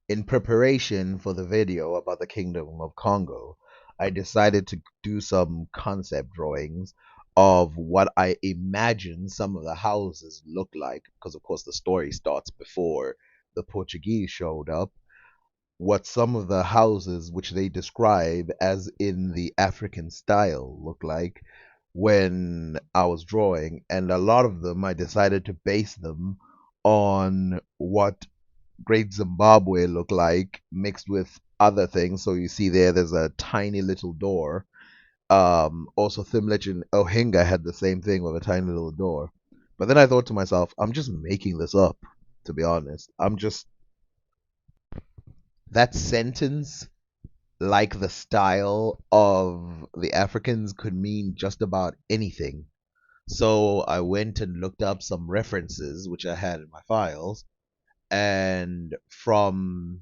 In preparation for the video about the Kingdom of Congo, I decided to do some concept drawings of what I imagine some of the houses look like, because of course the story starts before the Portuguese showed up. What some of the houses, which they describe as in the African style, look like when I was drawing, and a lot of them I decided to base them on what Great Zimbabwe look like mixed with other things. So you see there's a tiny little door. Also Thimlich and Ohinga had the same thing with a tiny little door. But then I thought to myself, I'm just making this up, to be honest. I'm just that sentence, like the style of the Africans, could mean just about anything. So I went and looked up some references which I had in my files, and from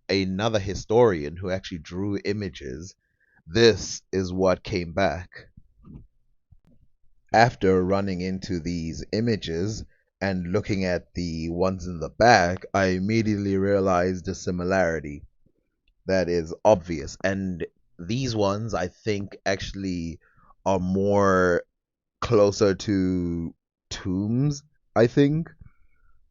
another historian who actually drew images, this is what came back. After running into these images and looking at the ones in the back, I immediately realized a similarity that is obvious. And these ones, I think, actually are more closer to tombs, I think.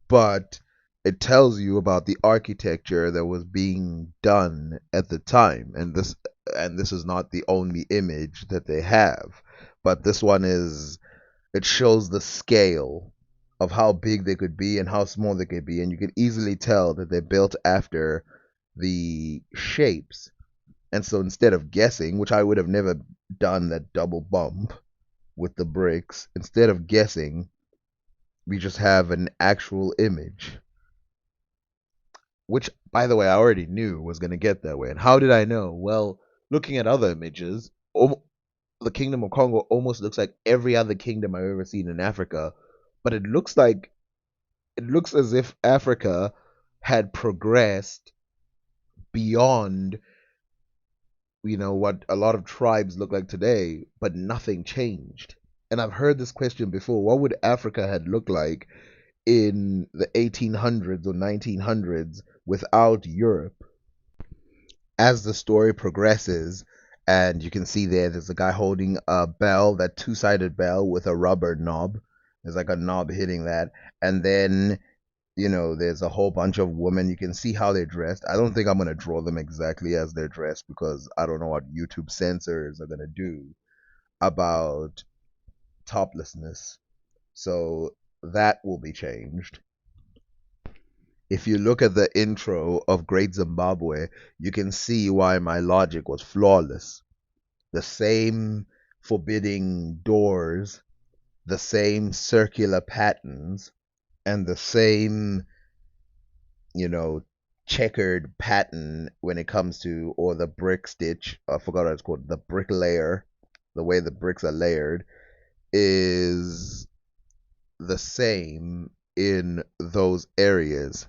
But it tells you about the architecture that was being done at the time, and this is not the only image that they have, but this one is, it shows the scale of how big they could be and how small they could be, and you can easily tell that they're built after the shapes. And so instead of guessing, which I would have never done, that double bump with the bricks, instead of guessing, we just have an actual image, which, by the way, I already knew was going to get that way. And how did I know? Well, looking at other images, the Kingdom of Congo almost looks like every other kingdom I've ever seen in Africa, but it looks as if Africa had progressed beyond, what a lot of tribes look like today, but nothing changed. And I've heard this question before: what would Africa had looked like in the 1800s or 1900s without Europe? As the story progresses, and you can see there's a guy holding a bell, that two-sided bell with a rubber knob. There's like a knob hitting that, and then there's a whole bunch of women. You can see how they're dressed. I don't think I'm gonna draw them exactly as they're dressed, because I don't know what YouTube censors are gonna do about toplessness. So that will be changed. If you look at the intro of Great Zimbabwe, you can see why my logic was flawless. The same forbidding doors, the same circular patterns, and the same, you know, checkered pattern when it comes to, or the brick stitch, I forgot what it's called, the brick layer, the way the bricks are layered, is the same in those areas.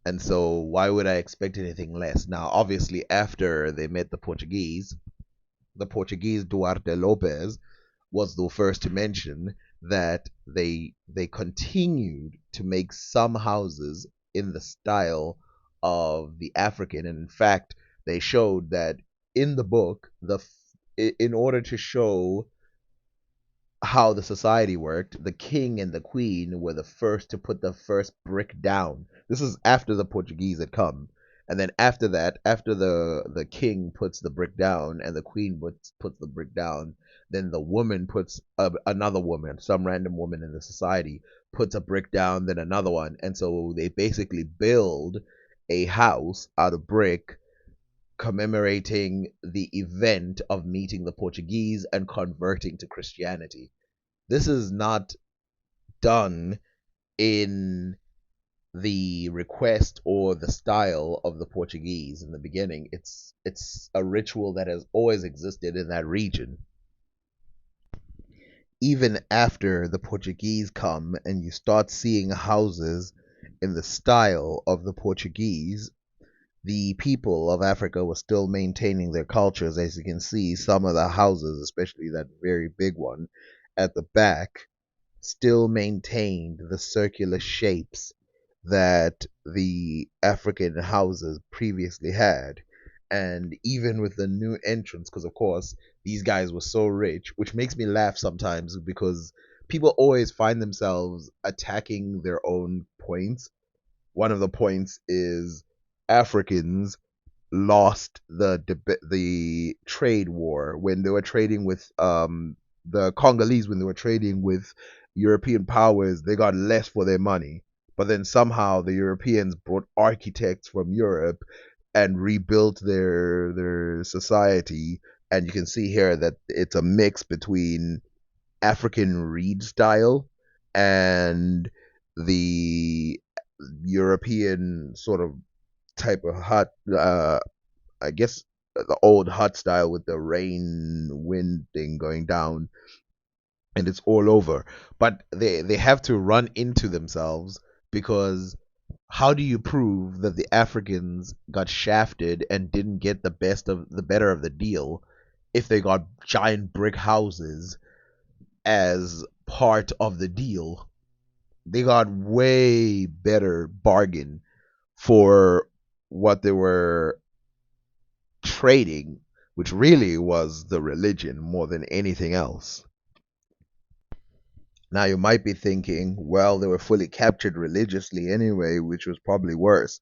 And so why would I expect anything less? Now, obviously, after they met the Portuguese Duarte Lopez was the first to mention that they continued to make some houses in the style of the African, and in fact, they showed that in the book, in order to show how the society worked, the king and the queen were the first to put the first brick down. This is after the Portuguese had come. And then after that, after the king puts the brick down and the queen puts the brick down, then the woman puts another woman, some random woman in the society, puts a brick down, then another one. And so they basically build a house out of brick, commemorating the event of meeting the Portuguese and converting to Christianity. This is not done in the request or the style of the Portuguese in the beginning. It's a ritual that has always existed in that region. Even after the Portuguese come and you start seeing houses in the style of the Portuguese, the people of Africa were still maintaining their cultures. As you can see, some of the houses, especially that very big one at the back, still maintained the circular shapes that the African houses previously had. And even with the new entrants, because of course these guys were so rich, which makes me laugh sometimes because people always find themselves attacking their own points. One of the points is Africans lost the trade war when they were trading with the Congolese. When they were trading with European powers, they got less for their money. But then somehow the Europeans brought architects from Europe and rebuilt their society. And you can see here that it's a mix between African reed style and the European sort of type of hut. I guess the old hut style with the rain wind thing going down, and it's all over. But they have to run into themselves because how do you prove that the Africans got shafted and didn't get the better of the deal if they got giant brick houses as part of the deal? They got way better bargain for what they were trading, which really was the religion more than anything else. Now you might be thinking, well, they were fully captured religiously anyway, which was probably worse.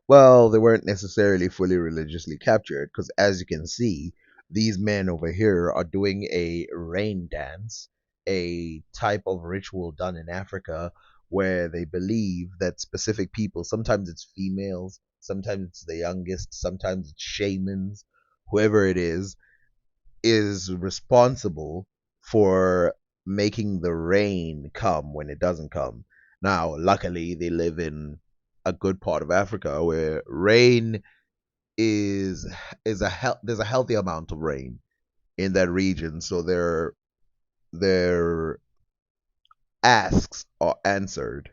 Well, they weren't necessarily fully religiously captured because, as you can see, these men over here are doing a rain dance, a type of ritual done in Africa where they believe that specific people, sometimes it's females, sometimes it's the youngest, sometimes it's shamans, whoever it is responsible for making the rain come when it doesn't come. Now, luckily, they live in a good part of Africa where rain is there's a healthy amount of rain in that region, so their asks are answered.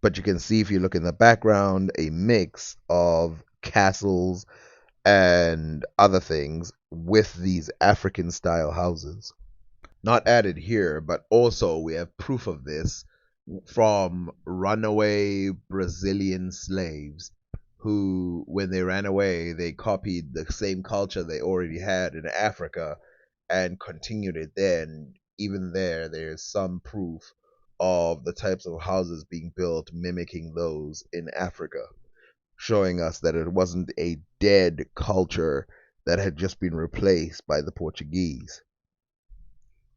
But you can see if you look in the background a mix of castles and other things with these African style houses. Not added here, but also we have proof of this from runaway Brazilian slaves who, when they ran away, they copied the same culture they already had in Africa and continued it there. And even there's some proof of the types of houses being built mimicking those in Africa, showing us that it wasn't a dead culture that had just been replaced by the Portuguese.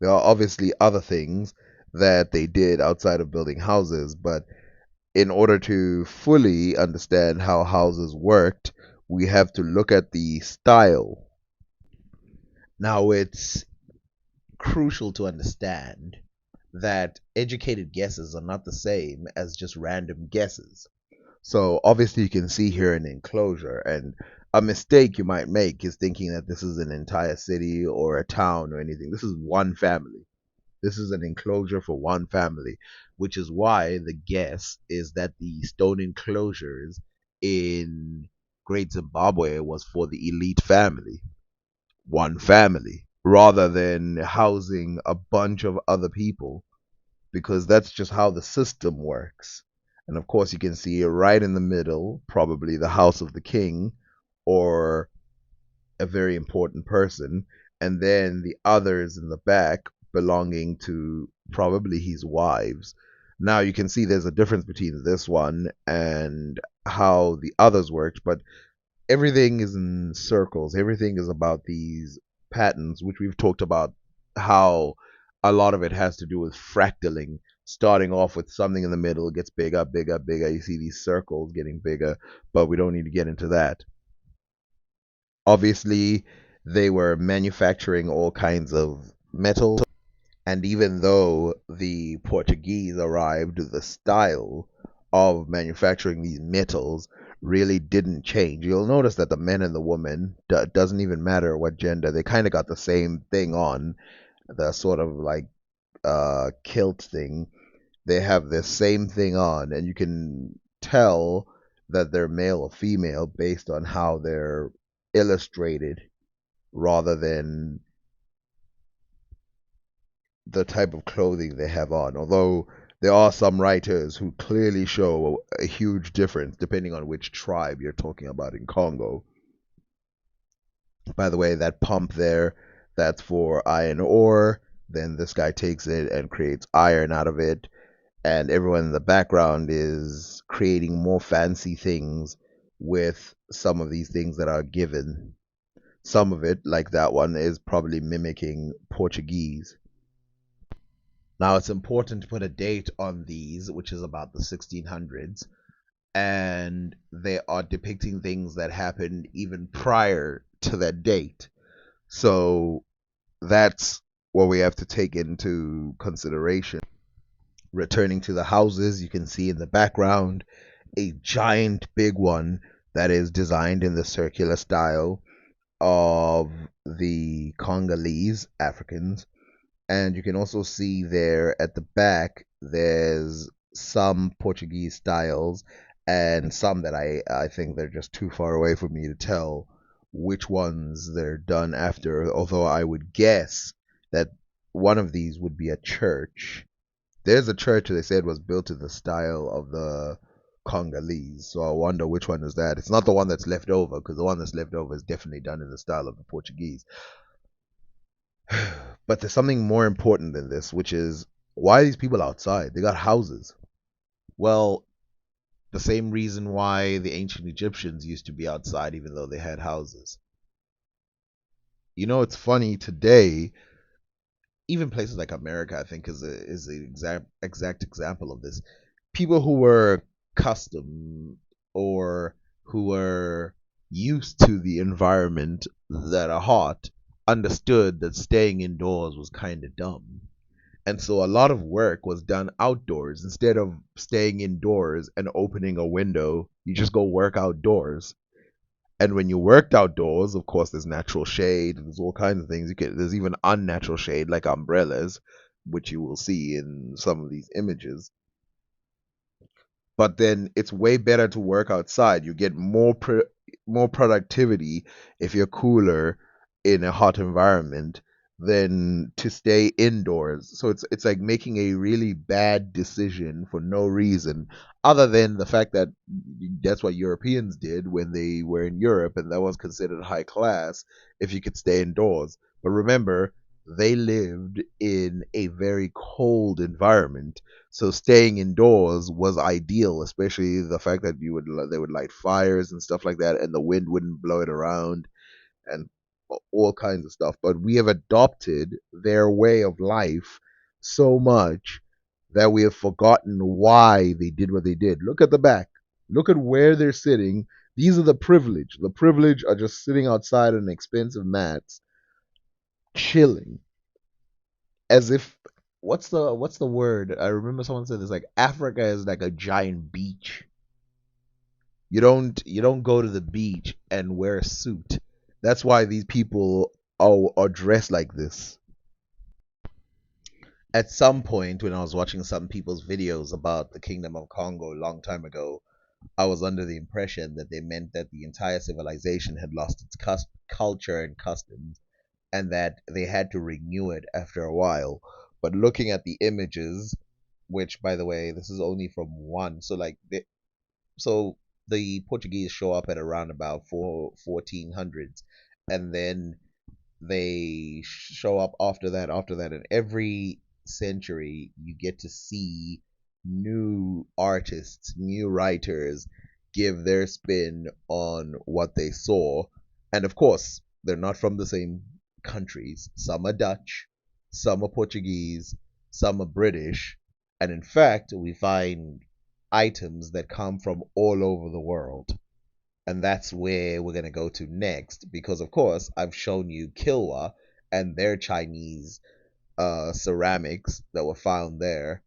There are obviously other things that they did outside of building houses, but in order to fully understand how houses worked, we have to look at the style. Now, it's crucial to understand that educated guesses are not the same as just random guesses. So, obviously, you can see here an enclosure, and a mistake you might make is thinking that this is an entire city or a town or anything. This is one family. This is an enclosure for one family, which is why the guess is that the stone enclosures in Great Zimbabwe was for the elite family, one family, rather than housing a bunch of other people, because that's just how the system works. And of course, you can see right in the middle, probably the house of the king or a very important person, and then the others in the back belonging to probably his wives. Now you can see there's a difference between this one and how the others worked, but everything is in circles. Everything is about these patterns, which we've talked about how a lot of it has to do with fractaling. Starting off with something in the middle, it gets bigger, bigger, bigger. You see these circles getting bigger, but we don't need to get into that. Obviously, they were manufacturing all kinds of metal, and even though the Portuguese arrived, the style of manufacturing these metals really didn't change. You'll notice that the men and the women doesn't even matter what gender, they kind of got the same thing on, the sort of like kilt thing. They have the same thing on, and you can tell that they're male or female based on how they're illustrated rather than the type of clothing they have on. Although There are some writers who clearly show a huge difference depending on which tribe you're talking about in Congo. By the way, that pump there, that's for iron ore. Then this guy takes it and creates iron out of it. And everyone in the background is creating more fancy things with some of these things that are given. Some of it, like that one, is probably mimicking Portuguese. Now, it's important to put a date on these, which is about the 1600s, and they are depicting things that happened even prior to that date. So that's what we have to take into consideration. Returning to the houses, you can see in the background a giant big one that is designed in the circular style of the Congolese Africans. And you can also see there at the back, there's some Portuguese styles and some that I think they're just too far away for me to tell which ones they're done after. Although I would guess that one of these would be a church. There's a church they said was built in the style of the Congolese. So I wonder which one is that. It's not the one that's left over, because the one that's left over is definitely done in the style of the Portuguese. But there's something more important than this, which is why are these people outside? They got houses. Well, the same reason why the ancient Egyptians used to be outside even though they had houses. It's funny today, even places like America, I think is the exact example of this. People who were custom or who were used to the environment that are hot understood that staying indoors was kind of dumb. And so a lot of work was done outdoors. Instead of staying indoors and opening a window, you just go work outdoors. And when you worked outdoors, of course, there's natural shade and there's all kinds of things. There's even unnatural shade like umbrellas, which you will see in some of these images. But then it's way better to work outside. You get more productivity if you're cooler in a hot environment than to stay indoors. So it's like making a really bad decision for no reason other than the fact that that's what Europeans did when they were in Europe, and that was considered high class if you could stay indoors. But remember, they lived in a very cold environment, so staying indoors was ideal, especially the fact that they would light fires and stuff like that, and the wind wouldn't blow it around and all kinds of stuff. But we have adopted their way of life so much that we have forgotten why they did what they did. Look at the back. Look at where they're sitting. These are the privileged. The privileged are just sitting outside on expensive mats, chilling, as if what's the word? I remember someone said this, like Africa is like a giant beach. You don't go to the beach and wear a suit. That's why these people are dressed like this. At some point when I was watching some people's videos about the Kingdom of Congo a long time ago, I was under the impression that they meant that the entire civilization had lost its culture and customs and that they had to renew it after a while. But looking at the images, which by the way, this is only from one, so the Portuguese show up at around about 1400s, and then they show up after that, and every century you get to see new artists, new writers give their spin on what they saw. And of course, they're not from the same countries. Some are Dutch, some are Portuguese, some are British, and in fact we find items that come from all over the world. And that's where we're going to go to next, because of course I've shown you Kilwa and their Chinese ceramics that were found there,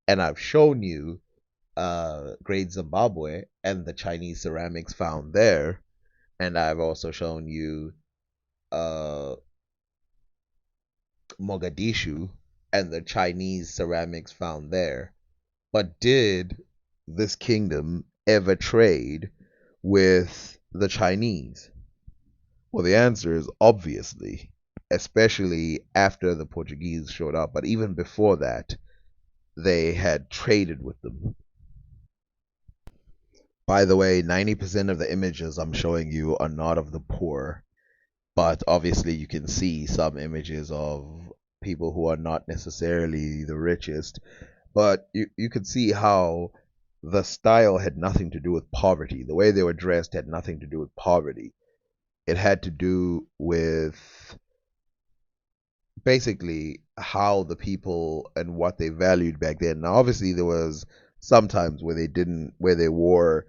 and I've shown you Great Zimbabwe and the Chinese ceramics found there, and I've also shown you uh, Mogadishu and the Chinese ceramics found there. But did this kingdom ever trade with the Chinese? Well, the answer is obviously, especially after the Portuguese showed up. But even before that, they had traded with them. By the way, 90% of the images I'm showing you are not of the poor, but obviously you can see some images of people who are not necessarily the richest. But you could see how the style had nothing to do with poverty. The way they were dressed had nothing to do with poverty. It had to do with basically how the people and what they valued back then. Now, obviously, there was sometimes where where they wore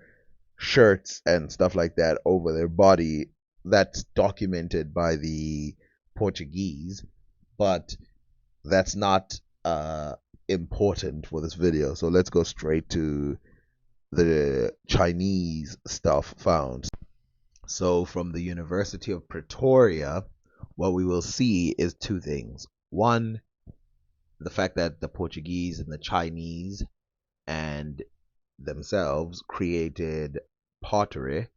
shirts and stuff like that over their body. That's documented by the Portuguese, but that's not important for this video. So let's go straight to the Chinese stuff found. So from the University of Pretoria, what we will see is two things. One, the fact that the Portuguese and the Chinese and themselves created pottery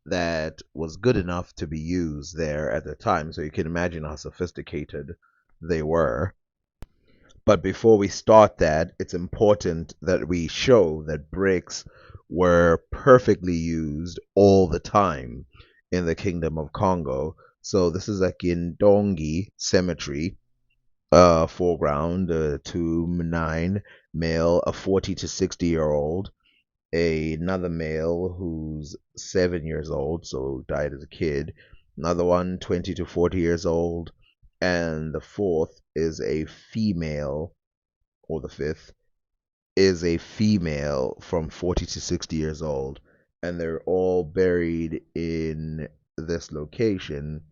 that was good enough to be used there at the time. So you can imagine how sophisticated they were. But before we start that, it's important that we show that bricks were perfectly used all the time in the Kingdom of Congo. So this is a Kindongi cemetery, foreground, tomb 9, male, a 40 to 60-year-old, another male who's 7 years old, so died as a kid, another one 20 to 40 years old, and the fourth is a female, or the fifth is a female from 40 to 60 years old, and they're all buried in this location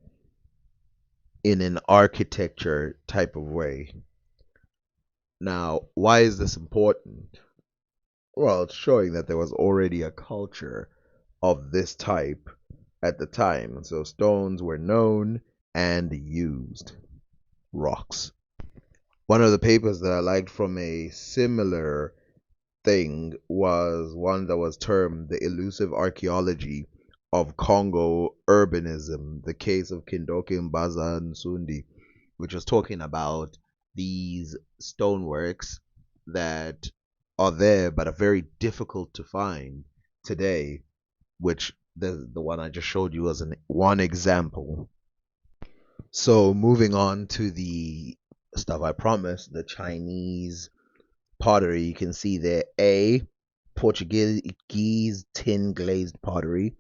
in an architecture type of way. Now, why is this important? Well, it's showing that there was already a culture of this type at the time. So stones were known and used. Rocks. One of the papers that I liked from a similar thing was one that was termed The Elusive Archaeology of Congo Urbanism, the case of Kindoki Mbaza Nsundi, which was talking about these stoneworks that are there but are very difficult to find today, which the one I just showed you was one example. So moving on to the stuff I promised, the Chinese pottery, you can see there A, Portuguese tin glazed pottery,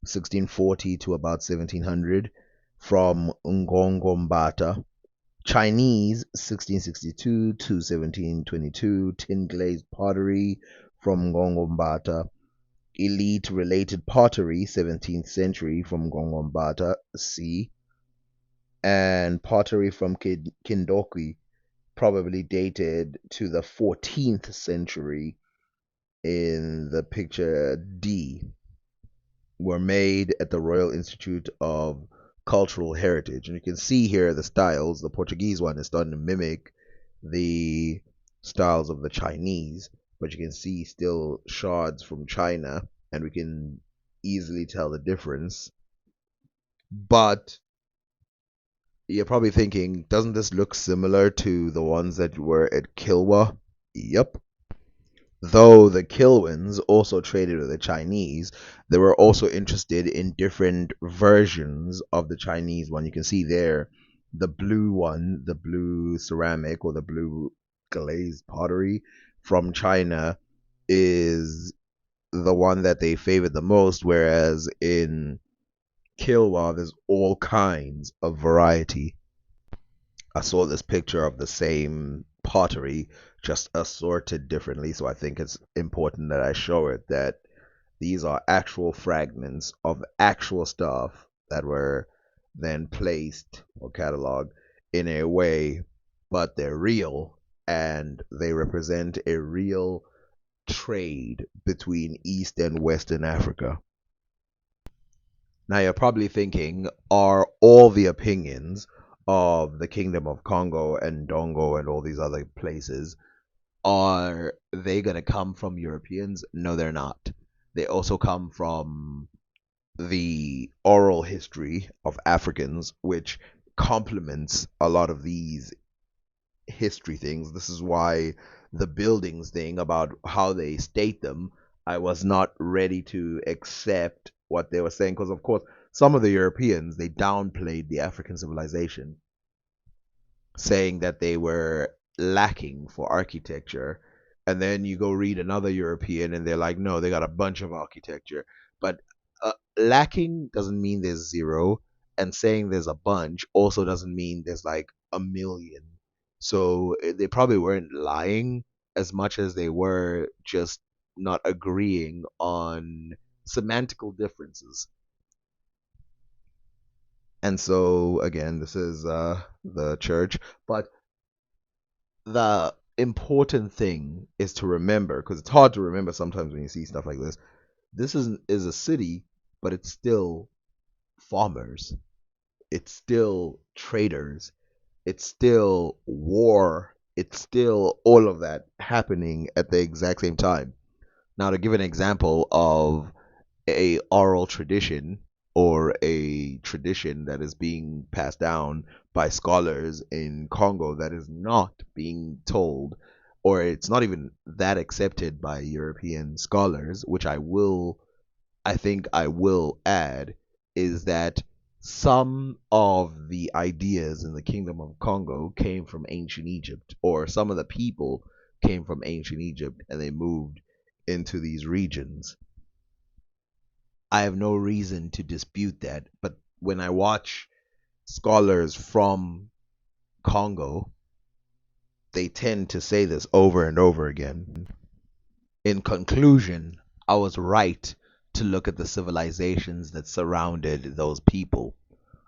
1640 to about 1700 from Ngongombata. Chinese, 1662 to 1722, tin glazed pottery from Ngongombata. Elite related pottery, 17th century from Ngongombata, C. And pottery from Kindoki, probably dated to the 14th century in the picture D, were made at the Royal Institute of Cultural Heritage. And you can see here the styles. The Portuguese one is starting to mimic the styles of the Chinese, but you can see still shards from China, and we can easily tell the difference. But you're probably thinking, doesn't this look similar to the ones that were at Kilwa? Yep. Though the Kilwins also traded with the Chinese, they were also interested in different versions of the Chinese one. You can see there the blue one, the blue ceramic or the blue glazed pottery from China is the one that they favored the most, whereas in Kilwa there's all kinds of variety. I saw this picture of the same pottery, just assorted differently. So I think it's important that I show it that these are actual fragments of actual stuff that were then placed or cataloged in a way, but they're real and they represent a real trade between East and Western Africa. Now you're probably thinking, are all the opinions of the Kingdom of Congo and Dongo and all these other places, are they going to come from Europeans? No, they're not. They also come from the oral history of Africans, which complements a lot of these history things. This is why the buildings thing about how they state them, I was not ready to accept what they were saying because, of course, some of the Europeans they downplayed the African civilization, saying that they were lacking for architecture. And then you go read another European and they're like, no, they got a bunch of architecture. But lacking doesn't mean there's zero. And saying there's a bunch also doesn't mean there's like a million. So they probably weren't lying as much as they were just not agreeing on semantical differences. And so, again, this is the church. But the important thing is to remember, because it's hard to remember sometimes when you see stuff like this. This is a city, but it's still farmers. It's still traders. It's still war. It's still all of that happening at the exact same time. Now, to give an example of a oral tradition or a tradition that is being passed down by scholars in Congo that is not being told, or it's not even that accepted by European scholars, which I think I will add, is that some of the ideas in the Kingdom of Congo came from ancient Egypt, or some of the people came from ancient Egypt and they moved into these regions. I have no reason to dispute that. But when I watch scholars from Congo, they tend to say this over and over again. In conclusion, I was right to look at the civilizations that surrounded those people.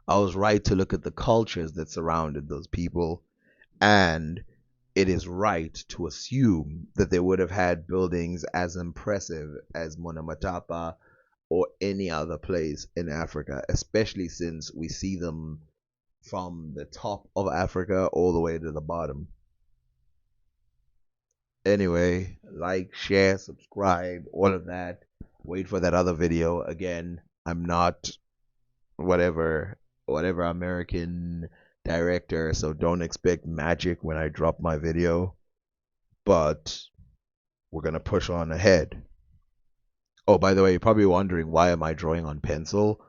I was right to look at the cultures that surrounded those people. And it is right to assume that they would have had buildings as impressive as Monamatapa or any other place in Africa, especially since we see them from the top of Africa all the way to the bottom. Anyway, like, share, subscribe, all of that. Wait for that other video. Again, I'm not whatever American director, so don't expect magic when I drop my video. But we're gonna push on ahead. Oh, by the way, you're probably wondering why am I drawing on pencil?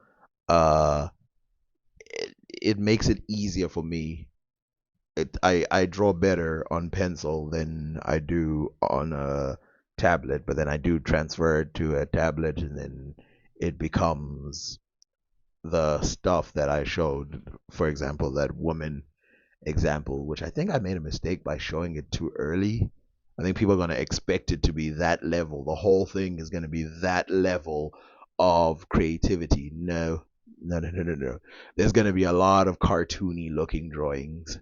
Uh, it makes it easier for me. I draw better on pencil than I do on a tablet, but then I do transfer it to a tablet and then it becomes the stuff that I showed. For example, that woman example, which I think I made a mistake by showing it too early. I think people are going to expect it to be that level. The whole thing is going to be that level of creativity. No, no, no, no, no, no. There's going to be a lot of cartoony looking drawings.